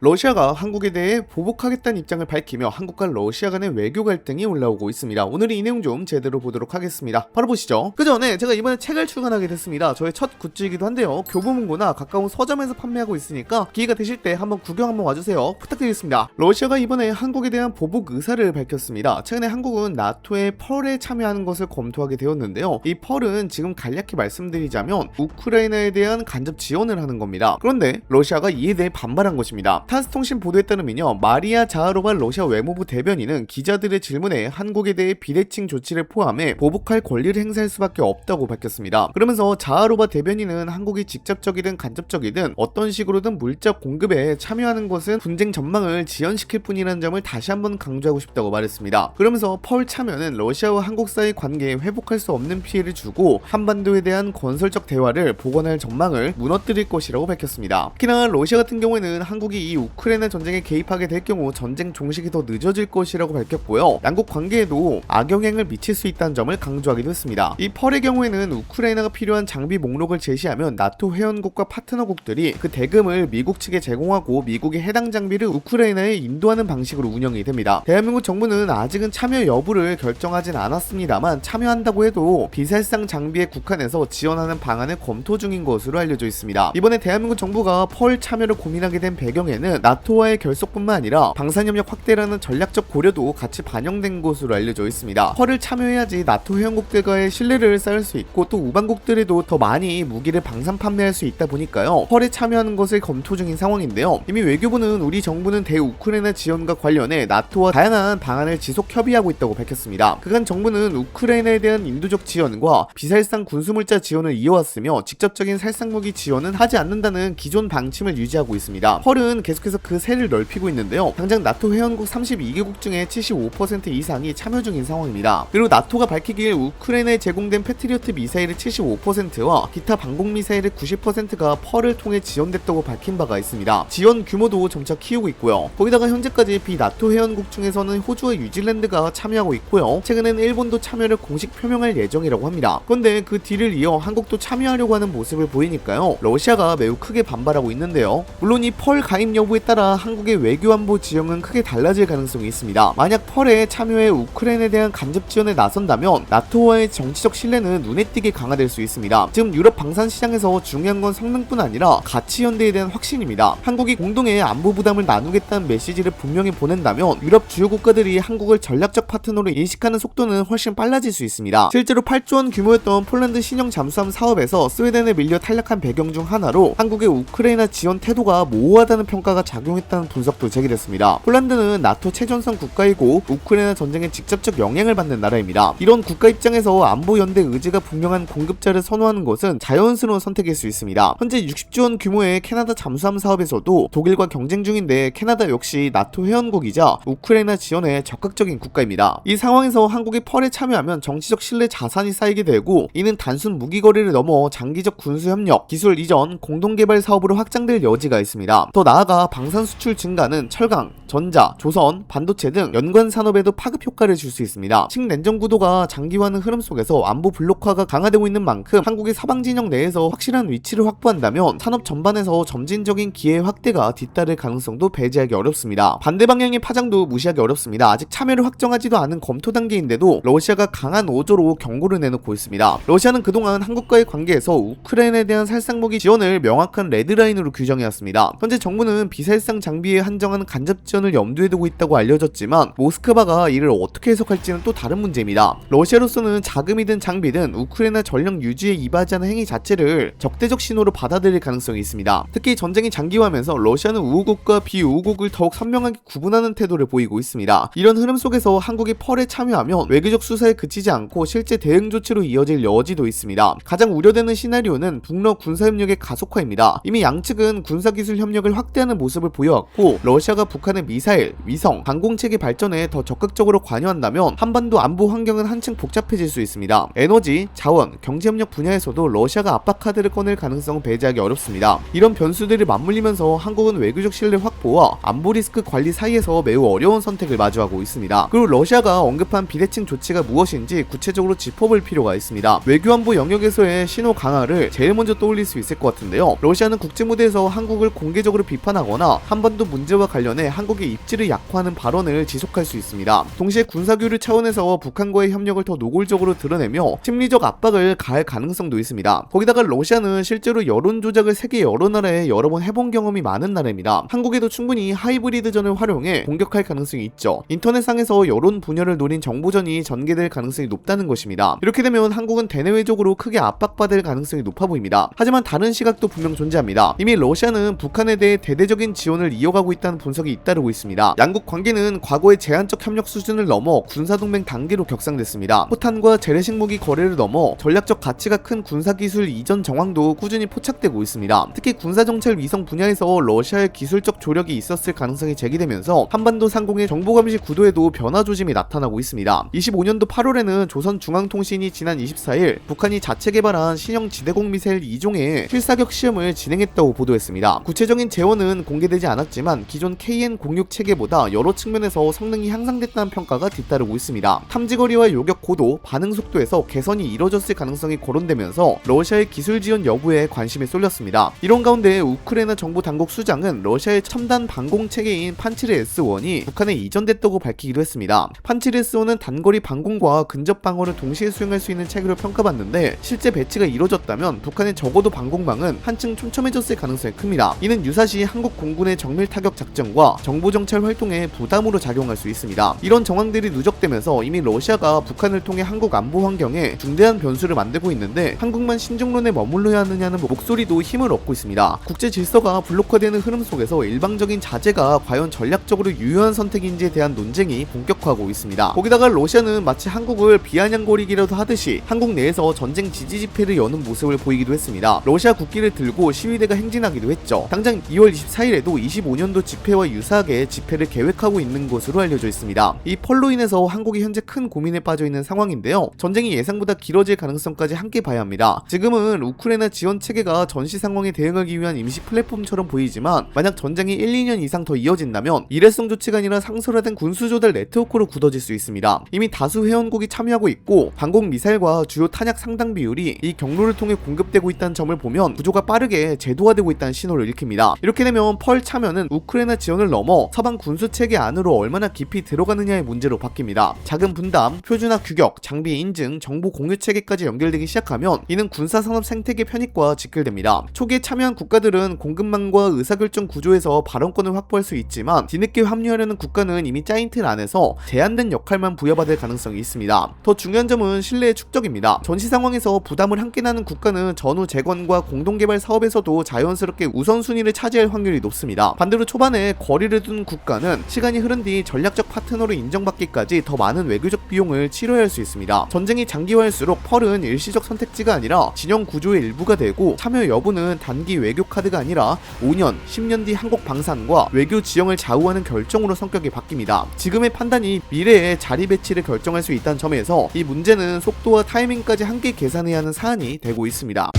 러시아가 한국에 대해 보복하겠다는 입장을 밝히며 한국과 러시아 간의 외교 갈등이 올라오고 있습니다. 오늘은 이 내용 좀 제대로 보도록 하겠습니다. 바로 보시죠. 그 전에 제가 이번에 책을 출간하게 됐습니다. 저의 첫 굿즈이기도 한데요. 교보문고나 가까운 서점에서 판매하고 있으니까 기회가 되실 때 한번 구경 한번 와주세요. 부탁드리겠습니다. 러시아가 이번에 한국에 대한 보복 의사를 밝혔습니다. 최근에 한국은 나토의 펄에 참여하는 것을 검토하게 되었는데요. 이 펄은 지금 간략히 말씀드리자면 우크라이나에 대한 간접 지원을 하는 겁니다. 그런데 러시아가 이에 대해 반발한 것입니다. 타스 통신 보도에 따르면요, 마리아 자하로바 러시아 외무부 대변인은 기자들의 질문에 한국에 대해 비대칭 조치를 포함해 보복할 권리를 행사할 수밖에 없다고 밝혔습니다. 그러면서 자하로바 대변인은 한국이 직접적이든 간접적이든 어떤 식으로든 물자 공급에 참여하는 것은 분쟁 전망을 지연시킬 뿐이라는 점을 다시 한번 강조하고 싶다고 말했습니다. 그러면서 펄 참여는 러시아와 한국 사이 관계에 회복할 수 없는 피해를 주고 한반도에 대한 건설적 대화를 복원할 전망을 무너뜨릴 것이라고 밝혔습니다. 특히나 러시아 같은 경우에는 한국이 이 우크라이나 전쟁에 개입하게 될 경우 전쟁 종식이 더 늦어질 것이라고 밝혔고요. 양국 관계에도 악영향을 미칠 수 있다는 점을 강조하기도 했습니다. 이 펄의 경우에는 우크라이나가 필요한 장비 목록을 제시하면 나토 회원국과 파트너국들이 그 대금을 미국 측에 제공하고 미국이 해당 장비를 우크라이나에 인도하는 방식으로 운영이 됩니다. 대한민국 정부는 아직은 참여 여부를 결정하진 않았습니다만 참여한다고 해도 비살상 장비에 국한해서 지원하는 방안을 검토 중인 것으로 알려져 있습니다. 이번에 대한민국 정부가 펄 참여를 고민하게 된 배경에는 나토와의 결속뿐만 아니라 방산협력 확대라는 전략적 고려도 같이 반영된 것으로 알려져 있습니다. 펄을 참여해야지 나토 회원국들과의 신뢰를 쌓을 수 있고 또 우방국들에도 더 많이 무기를 방산 판매할 수 있다 보니까요, 펄에 참여하는 것을 검토 중인 상황인데요. 이미 외교부는 우리 정부는 대우크라이나 지원과 관련해 나토와 다양한 방안을 지속 협의하고 있다고 밝혔습니다. 그간 정부는 우크라이나에 대한 인도적 지원과 비살상 군수물자 지원을 이어왔으며 직접적인 살상무기 지원은 하지 않는다는 기존 방침을 유지하고 있습니다. 펄은 계속해서 그 세를 넓히고 있는데요. 당장 나토 회원국 32개국 중에 75% 이상이 참여 중인 상황입니다. 그리고 나토가 밝히길 우크라이나에 제공된 패트리어트 미사일의 75%와 기타 방공 미사일의 90%가 펄을 통해 지원됐다고 밝힌 바가 있습니다. 지원 규모도 점차 키우고 있고요. 거기다가 현재까지 비나토 회원국 중에서는 호주와 뉴질랜드가 참여하고 있고요. 최근에는 일본도 참여를 공식 표명할 예정이라고 합니다. 그런데 그 뒤를 이어 한국도 참여하려고 하는 모습을 보이니까요, 러시아가 매우 크게 반발하고 있는데요. 물론 이 펄 가입 여부에 따라 한국의 외교안보 지형은 크게 달라질 가능성이 있습니다. 만약 펄에 참여해 우크라이나에 대한 간접 지원에 나선다면 나토와의 정치적 신뢰는 눈에 띄게 강화될 수 있습니다. 지금 유럽 방산 시장에서 중요한 건 성능뿐 아니라 가치 연대에 대한 확신입니다. 한국이 공동의 안보 부담을 나누겠다는 메시지를 분명히 보낸다면 유럽 주요 국가들이 한국을 전략적 파트너로 인식하는 속도는 훨씬 빨라질 수 있습니다. 실제로 8조 원 규모였던 폴란드 신형 잠수함 사업에서 스웨덴에 밀려 탈락한 배경 중 하나로 한국의 우크라이나 지원 태도가 모호하다는 평가가 작용했다는 분석도 제기됐습니다. 폴란드는 나토 최전선 국가이고 우크라이나 전쟁에 직접적 영향을 받는 나라입니다. 이런 국가 입장에서 안보 연대 의지가 분명한 공급자를 선호하는 것은 자연스러운 선택일 수 있습니다. 현재 60조 원 규모의 캐나다 잠수함 사업에서도 독일과 경쟁 중인데 캐나다 역시 나토 회원국이자 우크라이나 지원에 적극적인 국가입니다. 이 상황에서 한국이 펄에 참여하면 정치적 신뢰 자산이 쌓이게 되고 이는 단순 무기 거래를 넘어 장기적 군수 협력, 기술 이전, 공동 개발 사업으로 확장될 여지가 있습니다. 더 나아가 방산 수출 증가는 철강, 전자, 조선, 반도체 등 연관 산업에도 파급 효과를 줄 수 있습니다. 식냉전 구도가 장기화하는 흐름 속에서 안보 블록화가 강화되고 있는 만큼 한국이 사방 진영 내에서 확실한 위치를 확보한다면 산업 전반에서 점진적인 기회 확대가 뒤따를 가능성도 배제하기 어렵습니다. 반대 방향의 파장도 무시하기 어렵습니다. 아직 참여를 확정하지도 않은 검토 단계인데도 러시아가 강한 어조로 경고를 내놓고 있습니다. 러시아는 그동안 한국과의 관계에서 우크라이나에 대한 살상무기 지원을 명확한 레드라인으로 규정해왔습니다. 현재 정부는 비살상 장비에 한정한 간접 지원을 염두에 두고 있다고 알려졌지만 모스크바가 이를 어떻게 해석할지는 또 다른 문제입니다. 러시아로서는 자금이든 장비든 우크라이나 전력 유지에 이바지 하는 행위 자체를 적대적 신호로 받아들일 가능성이 있습니다. 특히 전쟁이 장기화하면서 러시아는 우호국과 비우호국을 더욱 선명하게 구분하는 태도를 보이고 있습니다. 이런 흐름 속에서 한국이 펄에 참여하면 외교적 수사에 그치지 않고 실제 대응 조치로 이어질 여지도 있습니다. 가장 우려되는 시나리오는 북러 군사협력의 가속화입니다. 이미 양측은 군사기술 협력을 확대하는 모습을 보여왔고 러시아가 북한의 미사일, 위성, 항공체계 발전에 더 적극적으로 관여한다면 한반도 안보 환경은 한층 복잡해질 수 있습니다. 에너지, 자원, 경제협력 분야에서도 러시아가 압박 카드를 꺼낼 가능성은 배제하기 어렵습니다. 이런 변수들이 맞물리면서 한국은 외교적 신뢰 확보와 안보 리스크 관리 사이에서 매우 어려운 선택을 마주하고 있습니다. 그리고 러시아가 언급한 비대칭 조치가 무엇인지 구체적으로 짚어볼 필요가 있습니다. 외교안보 영역에서의 신호 강화를 제일 먼저 떠올릴 수 있을 것 같은데요. 러시아는 국제무대에서 한국을 공개적으로 비판하고 비판하거나 한반도 문제와 관련해 한국의 입지를 약화하는 발언을 지속할 수 있습니다. 동시에 군사교류 차원에서 북한과의 협력을 더 노골적으로 드러내며 심리적 압박을 가할 가능성도 있습니다. 거기다가 러시아는 실제로 여론 조작을 세계 여러 나라에 여러 번 해본 경험이 많은 나라입니다. 한국에도 충분히 하이브리드전을 활용해 공격할 가능성이 있죠. 인터넷상에서 여론 분열을 노린 정보전이 전개될 가능성이 높다는 것입니다. 이렇게 되면 한국은 대내외적으로 크게 압박받을 가능성이 높아 보입니다. 하지만 다른 시각도 분명 존재합니다. 이미 러시아는 북한에 대해 대대적인 지원을 이어가고 있다는 분석이 잇따르고 있습니다. 양국 관계는 과거의 제한적 협력 수준을 넘어 군사동맹 단계로 격상됐습니다. 포탄과 재래식 무기 거래를 넘어 전략적 가치가 큰 군사기술 이전 정황도 꾸준히 포착되고 있습니다. 특히 군사정찰 위성 분야에서 러시아의 기술적 조력이 있었을 가능성이 제기되면서 한반도 상공의 정보감시 구도에도 변화 조짐이 나타나고 있습니다. 25년도 8월에는 조선중앙통신이 지난 24일 북한이 자체 개발한 신형 지대공 미사일 2종의 실사격 시험을 진행했다고 보도했습니다. 구체적인 재원은 공개되지 않았지만 기존 KN-06 체계보다 여러 측면에서 성능이 향상됐다는 평가가 뒤따르고 있습니다. 탐지거리와 요격 고도, 반응 속도에서 개선이 이뤄졌을 가능성이 거론되면서 러시아의 기술 지원 여부에 관심이 쏠렸습니다. 이런 가운데 우크라이나 정부 당국 수장은 러시아의 첨단 방공 체계인 판치르 S1이 북한에 이전됐다고 밝히기도 했습니다. 판치르 S1은 단거리 방공과 근접 방어를 동시에 수행할 수 있는 체계로 평가받는데 실제 배치가 이뤄졌다면 북한의 적어도 방공망은 한층 촘촘해졌을 가능성이 큽니다. 이는 유사시 한국 공군의 정밀 타격 작전과 정보 정찰 활동에 부담으로 작용할 수 있습니다. 이런 정황들이 누적되면서 이미 러시아가 북한을 통해 한국 안보 환경에 중대한 변수를 만들고 있는데 한국만 신중론에 머물러야 하느냐는 목소리도 힘을 얻고 있습니다. 국제 질서가 블록화되는 흐름 속에서 일방적인 자제가 과연 전략적으로 유효한 선택인지에 대한 논쟁이 본격화하고 있습니다. 거기다가 러시아는 마치 한국을 비아냥거리기라도 하듯이 한국 내에서 전쟁 지지 집회를 여는 모습을 보이기도 했습니다. 러시아 국기를 들고 시위대가 행진하기도 했죠. 당장 2월 24일에도 25년도 집회와 유사하게 집회를 계획하고 있는 것으로 알려져 있습니다. 이 펄로 인해서 한국이 현재 큰 고민에 빠져 있는 상황인데요. 전쟁이 예상보다 길어질 가능성까지 함께 봐야 합니다. 지금은 우크라이나 지원 체계가 전시 상황에 대응하기 위한 임시 플랫폼처럼 보이지만 만약 전쟁이 1, 2년 이상 더 이어진다면 일회성 조치가 아니라 상설화된 군수조달 네트워크로 굳어질 수 있습니다. 이미 다수 회원국이 참여하고 있고 방공 미사일과 주요 탄약 상당 비율이 이 경로를 통해 공급되고 있다는 점을 보면 구조가 빠르게 제도화되고 있다는 신호를 일으킵니다. 이렇게 되면 펄 참여는 우크라이나 지원을 넘어 서방 군수 체계 안으로 얼마나 깊이 들어가느냐의 문제로 바뀝니다. 자금 분담, 표준화 규격, 장비 인증, 정보 공유 체계까지 연결되기 시작하면 이는 군사산업 생태계 편익과 직결됩니다. 초기에 참여한 국가들은 공급망과 의사결정 구조에서 발언권을 확보할 수 있지만 뒤늦게 합류하려는 국가는 이미 짜인 틀 안에서 제한된 역할만 부여받을 가능성이 있습니다. 더 중요한 점은 신뢰의 축적입니다. 전시 상황에서 부담을 함께 나는 국가는 전후 재건과 공동개발 사업에서도 자연스럽게 우선순위를 차지할 확률이 높습니다. 반대로 초반에 거리를 둔 국가는 시간이 흐른 뒤 전략적 파트너로 인정받기까지 더 많은 외교적 비용을 치러야 할 수 있습니다. 전쟁이 장기화할수록 펄은 일시적 선택지가 아니라 진영 구조의 일부가 되고 참여 여부는 단기 외교 카드가 아니라 5년, 10년 뒤 한국 방산과 외교 지형을 좌우하는 결정으로 성격이 바뀝니다. 지금의 판단이 미래의 자리 배치를 결정할 수 있다는 점에서 이 문제는 속도와 타이밍까지 함께 계산해야 하는 사안이 되고 있습니다.